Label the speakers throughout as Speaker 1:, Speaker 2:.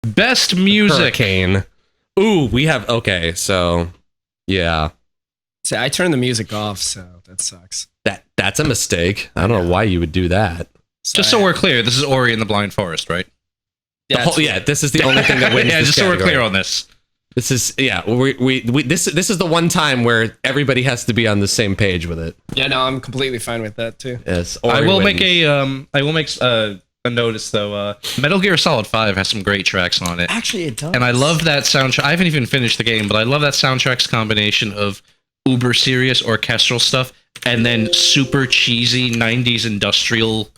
Speaker 1: Best music.
Speaker 2: Hurricane. Ooh, we have, okay, so, yeah.
Speaker 3: See, I turned the music off, so that sucks.
Speaker 2: That's a mistake. I don't know why you would do that.
Speaker 1: Just so we're clear, this is Ori and the Blind Forest, right?
Speaker 2: Yeah, this is the only thing that wins.
Speaker 1: Yeah,
Speaker 2: this
Speaker 1: just
Speaker 2: category.
Speaker 1: so we're clear on this.
Speaker 2: This is, yeah, this is the one time where everybody has to be on the same page with it.
Speaker 3: Yeah, no, I'm completely fine with that too.
Speaker 2: Yes,
Speaker 1: I will
Speaker 2: wins.
Speaker 1: make a notice though. Metal Gear Solid 5 has some great tracks on it.
Speaker 3: Actually, it does.
Speaker 1: And I love that soundtrack. I haven't even finished the game, but I love that soundtrack's combination of uber serious orchestral stuff and then super cheesy 90s industrial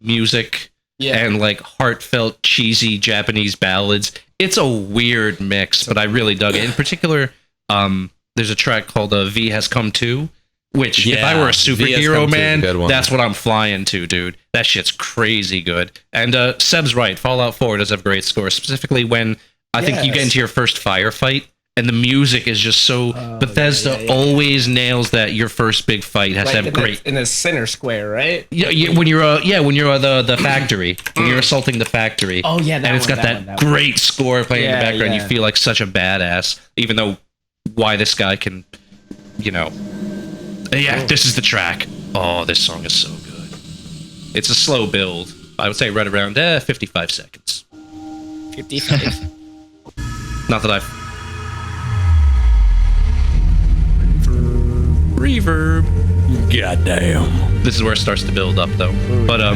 Speaker 1: music and like heartfelt cheesy Japanese ballads. It's a weird mix, but I really dug it. In particular, there's a track called V Has Come To, which if I were a superhero, man, that's what I'm flying to, dude. That shit's crazy good. And Seb's right. Fallout 4 does have great scores, specifically when I think you get into your first firefight, and the music is just so... Bethesda always nails that your first big fight has to have great...
Speaker 3: In the center square, right?
Speaker 1: Yeah, when you're the factory, when you're assaulting the factory.
Speaker 3: Oh, yeah, that
Speaker 1: and it's got that great score playing in the background. You feel like such a badass, even though why this guy can, you know... Yeah, this is the track. Oh, this song is so good. It's a slow build. I would say right around 55 seconds.
Speaker 3: 55.
Speaker 1: Not that I've... Reverb.
Speaker 2: Goddamn.
Speaker 1: This is where it starts to build up, though. But, oh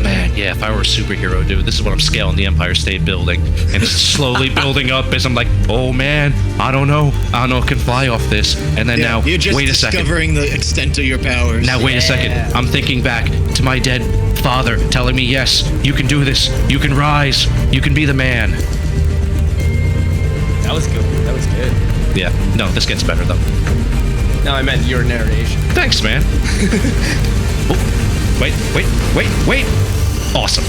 Speaker 1: man, yeah, if I were a superhero, dude, this is what I'm scaling the Empire State Building. And it's slowly building up as I'm like, oh man, I don't know if I can fly off this. And then now,
Speaker 4: you're just
Speaker 1: wait a second.
Speaker 4: discovering the extent of your powers.
Speaker 1: Now, wait a second. I'm thinking back to my dead father telling me, yes, you can do this. You can rise. You can be the man.
Speaker 3: That was good. That was good.
Speaker 1: Yeah, no, this gets better, though.
Speaker 3: No, I meant your narration.
Speaker 1: Thanks, man. Oh, wait. Awesome.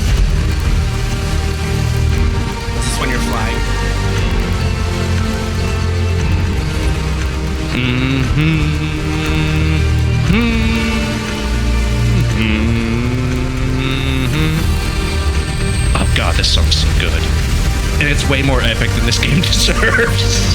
Speaker 3: This is when you're flying.
Speaker 1: Oh god, this song's so good. And it's way more epic than this game deserves.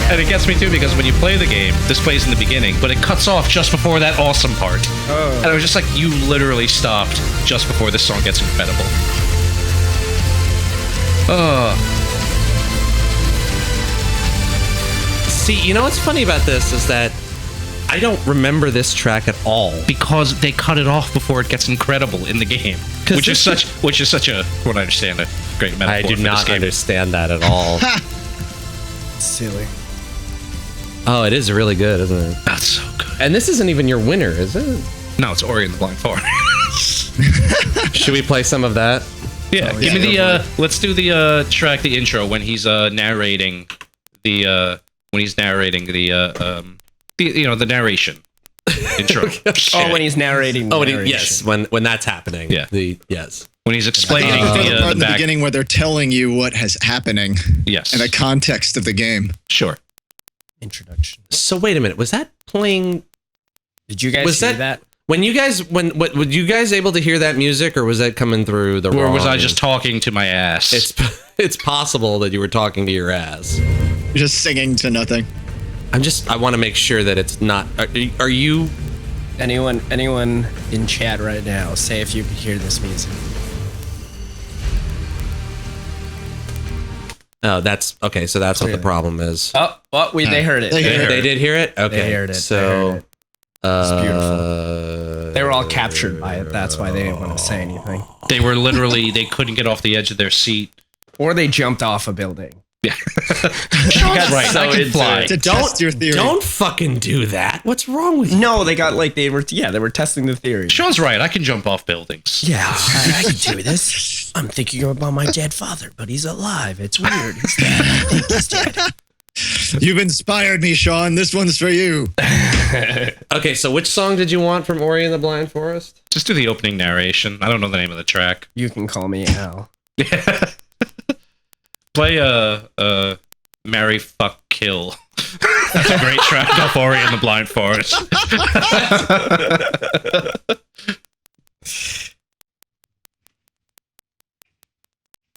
Speaker 1: And it gets me too, because when you play the game, this plays in the beginning, but it cuts off just before that awesome part. Oh. And I was just like, you literally stopped just before this song gets incredible.
Speaker 2: See, you know what's funny about this is that I don't remember this track at all.
Speaker 1: Because they cut it off before it gets incredible in the game. Which is such a, from what I understand, a great metaphor.
Speaker 2: I do not understand that at all.
Speaker 3: Silly.
Speaker 2: Oh, it is really good, isn't it?
Speaker 1: That's so good.
Speaker 2: And this isn't even your winner, is it?
Speaker 1: No, it's Ori and the Blind Forest.
Speaker 2: Should we play some of that?
Speaker 1: Yeah, give me the, let's do the track, the intro, when he's narrating the, the narration. Intro.
Speaker 3: Oh, when he's narrating the narration.
Speaker 2: Yes, when that's happening.
Speaker 1: Yeah.
Speaker 2: Yes.
Speaker 1: When he's explaining
Speaker 4: the part in the
Speaker 1: back.
Speaker 4: beginning where they're telling you what has happening.
Speaker 1: Yes.
Speaker 4: In the context of the game.
Speaker 1: Sure.
Speaker 3: Introduction.
Speaker 2: So wait a minute, was that playing?
Speaker 3: Did you guys see that?
Speaker 2: When you guys, were you guys able to hear that music, or was that coming through the?
Speaker 1: Or was I just talking to my ass?
Speaker 2: It's possible that you were talking to your ass.
Speaker 4: You're just singing to nothing.
Speaker 2: I want to make sure that it's not. Are you?
Speaker 3: Anyone in chat right now, say if you could hear this music.
Speaker 2: Oh, that's okay. So that's what the problem is.
Speaker 3: Oh, they heard it.
Speaker 2: They did hear it. Okay,
Speaker 3: they heard it.
Speaker 2: So
Speaker 3: it's beautiful. They were all captured by it. That's why they didn't want to say anything.
Speaker 1: They were literally, they couldn't get off the edge of their seat,
Speaker 3: or they jumped off a building.
Speaker 1: Yeah. Right. So I can fly.
Speaker 4: To test your theory.
Speaker 2: Don't fucking do that. What's wrong with you?
Speaker 3: No, they got they were testing the theory.
Speaker 1: Sean's right. I can jump off buildings.
Speaker 3: Yeah, I can do this. I'm thinking about my dead father, but he's alive. It's weird. He's dead. I think he's dead.
Speaker 4: You've inspired me, Sean. This one's for you.
Speaker 2: Okay, so which song did you want from Ori and the Blind Forest?
Speaker 1: Just do the opening narration. I don't know the name of the track.
Speaker 3: You can call me Al.
Speaker 1: Yeah. Play Marry, Fuck, Kill. That's a great track off Ori and the Blind Forest.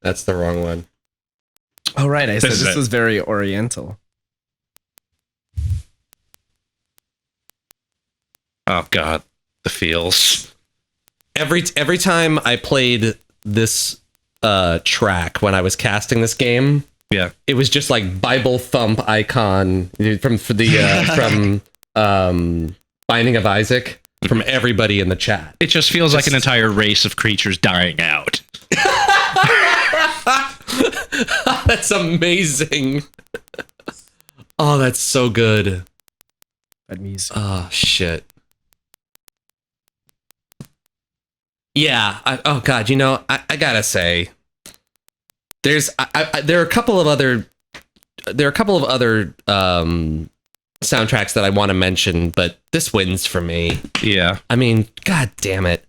Speaker 2: That's the wrong one.
Speaker 3: Oh, right. I said
Speaker 1: This is
Speaker 3: this
Speaker 1: it.
Speaker 3: was very oriental.
Speaker 1: Oh god, the feels.
Speaker 2: Every time I played this track when I was casting this game,
Speaker 1: Yeah.
Speaker 2: it was just like Bible thump icon from Binding of Isaac from everybody in the chat.
Speaker 1: It just feels like an entire race of creatures dying out.
Speaker 2: That's amazing. Oh, that's so good.
Speaker 3: That music.
Speaker 2: Oh shit. Yeah. Oh god. I gotta say, there are a couple of other soundtracks that I want to mention, but this wins for me.
Speaker 1: Yeah.
Speaker 2: I mean, god damn it.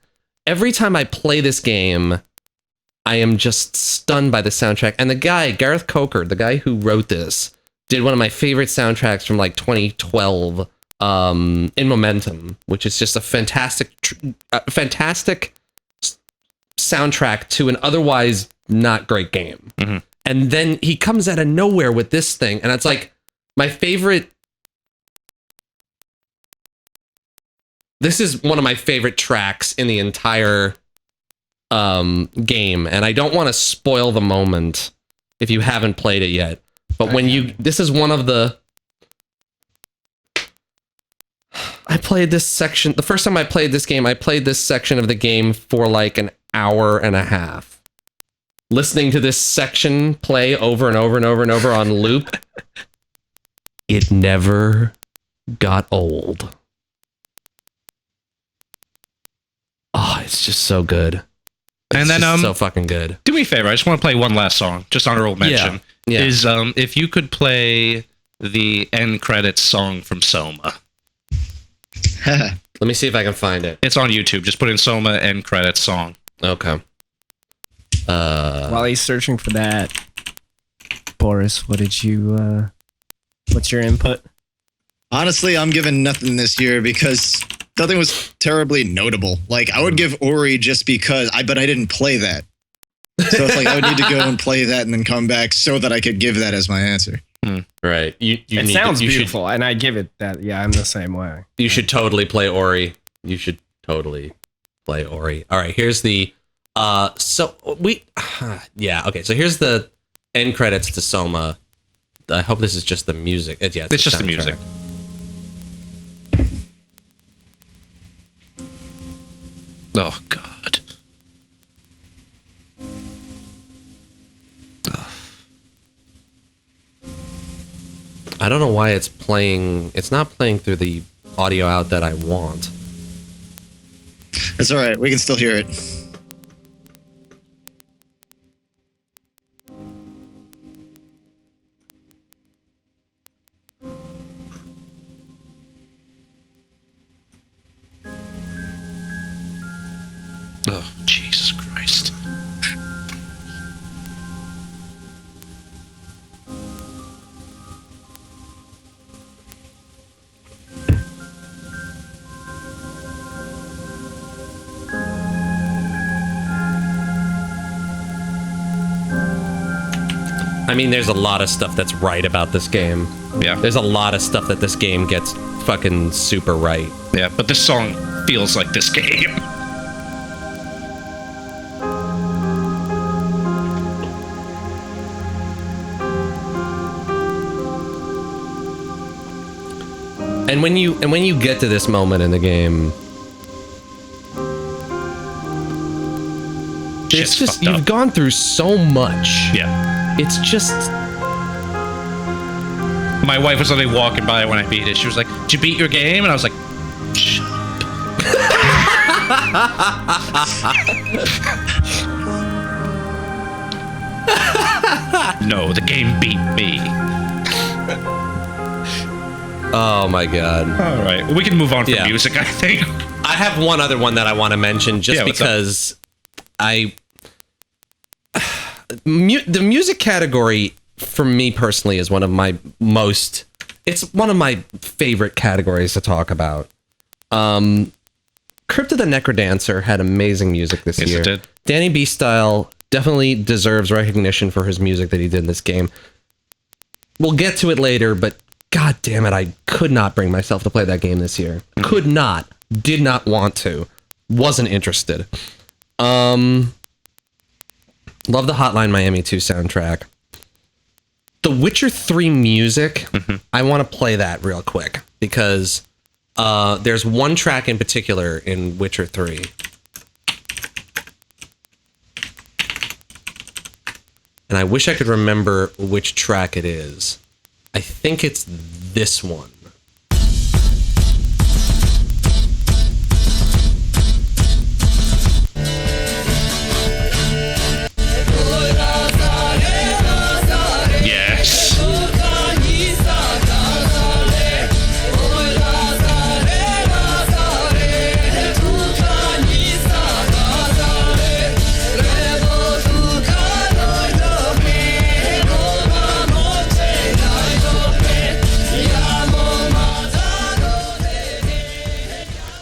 Speaker 2: Every time I play this game, I am just stunned by the soundtrack. And the guy, Gareth Coker, the guy who wrote this, did one of my favorite soundtracks from like 2012, In Momentum, which is just a fantastic soundtrack to an otherwise not great game.
Speaker 1: Mm-hmm.
Speaker 2: And then he comes out of nowhere with this thing, and it's like my favorite. This is one of my favorite tracks in the entire game, and I don't want to spoil the moment if you haven't played it yet. But this is one of the. I played this section. The first time I played this game, I played this section of the game for like an hour and a half. Listening to this section play over and over and over and over on loop. It never got old. Oh, it's just so good.
Speaker 1: And then
Speaker 2: so fucking good.
Speaker 1: do me a favor, I just want to play one last song, just honorable mention.
Speaker 2: Yeah.
Speaker 1: Is if you could play the end credits song from Soma.
Speaker 2: Let me see if I can find it.
Speaker 1: It's on YouTube. Just put in Soma end credits song.
Speaker 2: Okay.
Speaker 3: While he's searching for that, Boris, what's your input?
Speaker 4: Honestly, I'm giving nothing this year because nothing was terribly notable. Like, I would give Ori just because, but I didn't play that. So it's like I would need to go and play that and then come back so that I could give that as my answer.
Speaker 2: Right.
Speaker 3: It sounds beautiful, and I give it that. Yeah, I'm the same way.
Speaker 2: You should totally play Ori. You should totally play Ori. All right, here's the yeah, okay. So here's the end credits to Soma. I hope this is just the music. Yeah,
Speaker 1: It's just the music. Oh god.
Speaker 2: I don't know why it's playing. It's not playing through the audio out that I want.
Speaker 4: It's all right. We can still hear it.
Speaker 1: Oh, Jesus Christ.
Speaker 2: I mean, there's a lot of stuff that's right about this game.
Speaker 1: Yeah.
Speaker 2: There's a lot of stuff that this game gets fucking super right.
Speaker 1: Yeah, but this song feels like this game.
Speaker 2: And when you get to this moment in the game,
Speaker 1: Shit's
Speaker 2: it's just
Speaker 1: fucked up.
Speaker 2: you've gone through so much.
Speaker 1: Yeah.
Speaker 2: It's just
Speaker 1: My wife was suddenly walking by when I beat it. She was like, "Did you beat your game?" And I was like, "Shut up." No, the game beat me.
Speaker 2: oh my god.
Speaker 1: All right, well, we can move on from
Speaker 2: Yeah.
Speaker 1: music, I think.
Speaker 2: I have one other one that I want to mention just
Speaker 1: Yeah, what's up?
Speaker 2: because the music category for me personally is one of my most, it's one of my favorite categories to talk about. Crypt of the Necrodancer had amazing music this
Speaker 1: Yes,
Speaker 2: year.
Speaker 1: it did.
Speaker 2: Danny B Style definitely deserves recognition for his music that he did in this game. We'll get to it later, but god damn it, I could not bring myself to play that game this year. Could not. Did not want to. Wasn't interested. Love the Hotline Miami 2 soundtrack. The Witcher 3 music, I want to play that real quick because there's one track in particular in Witcher 3. And I wish I could remember which track it is. I think it's this one.
Speaker 1: Yes.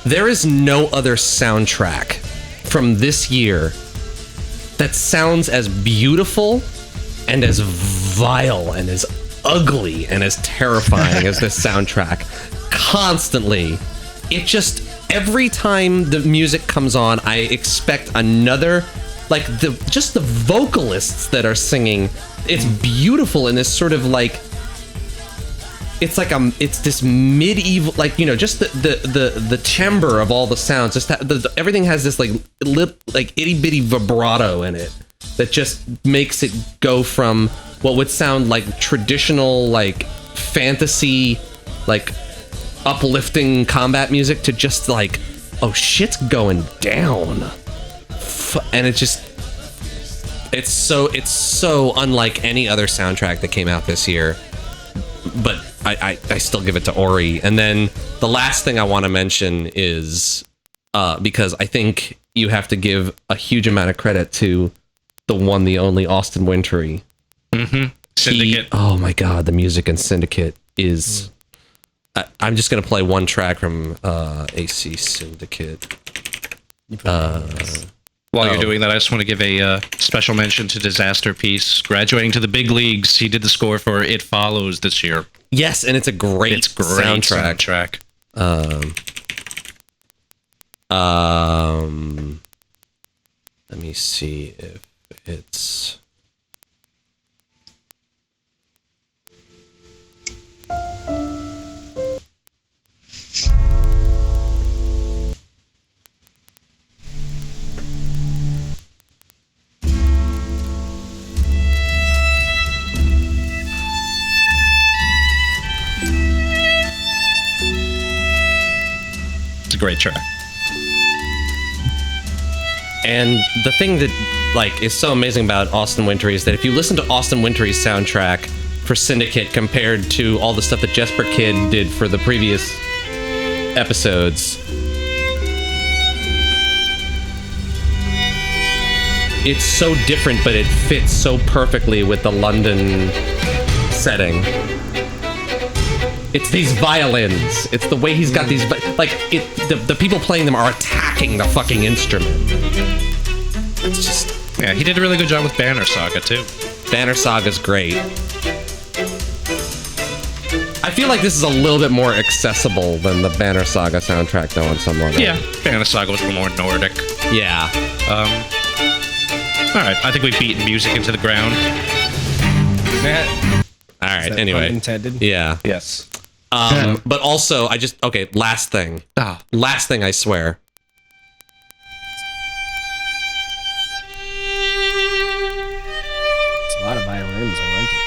Speaker 2: There is no other soundtrack from this year that sounds as beautiful and as vile and as ugly and as terrifying as this soundtrack. Constantly. It just, every time the music comes on, I expect another, like, just the vocalists that are singing. It's beautiful in this sort of like, it's like it's this medieval, like, you know, just the timbre of all the sounds. Just everything has this like itty bitty vibrato in it that just makes it go from what would sound like traditional like fantasy, like uplifting combat music to just like, oh shit's going down, and it's so unlike any other soundtrack that came out this year. But I still give it to Ori. And then the last thing I want to mention is because I think you have to give a huge amount of credit to the one, the only Austin Wintory.
Speaker 1: Syndicate.
Speaker 2: Oh my god, the music in Syndicate is... I'm just going to play one track from AC Syndicate.
Speaker 1: While you're doing that, I just want to give a special mention to Disaster Piece. Graduating to the big leagues, he did the score for It Follows this year.
Speaker 2: Yes, and it's a great soundtrack. Let me see if it's...
Speaker 1: It's a great track.
Speaker 2: And the thing that like is so amazing about Austin Wintory is that if you listen to Austin Wintory's soundtrack for Syndicate compared to all the stuff that Jesper Kid did for the previous episodes, it's so different, but it fits so perfectly with the London setting. It's these violins. It's the way he's got these, like, the people playing them are attacking the fucking instrument. It's just...
Speaker 1: Yeah, he did a really good job with Banner Saga, too.
Speaker 2: Banner Saga's great. I feel like this is a little bit more accessible than the Banner Saga soundtrack, though, on some level.
Speaker 1: Yeah, Banner Saga was a little more Nordic.
Speaker 2: Yeah.
Speaker 1: Alright, I think we've beaten music into the ground.
Speaker 2: Alright,
Speaker 3: Pun
Speaker 2: anyway.
Speaker 3: intended?
Speaker 2: Yeah.
Speaker 1: Yes.
Speaker 2: But also, okay, last thing. Last thing, I swear.
Speaker 3: It's a lot of violins. I like it.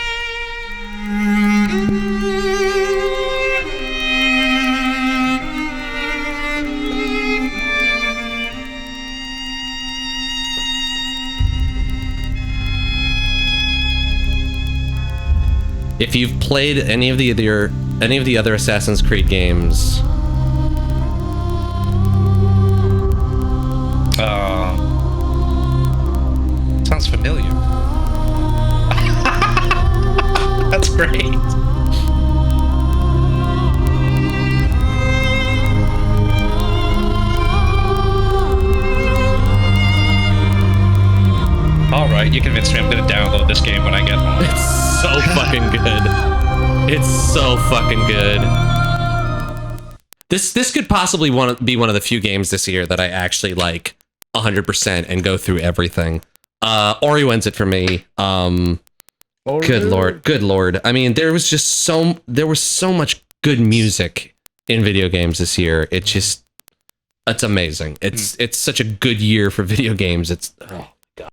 Speaker 2: If you've played any of the other Assassin's Creed games,
Speaker 1: sounds familiar. That's great. All right. right, you convinced me. I'm gonna download this game when I get home.
Speaker 2: It's so fucking good. It's so fucking good. This could possibly be one of the few games this year that I actually like 100% and go through everything. Ori wins it for me. Good lord. I mean, there was so much good music in video games this year. It's amazing. It's such a good year for video games. Oh my god.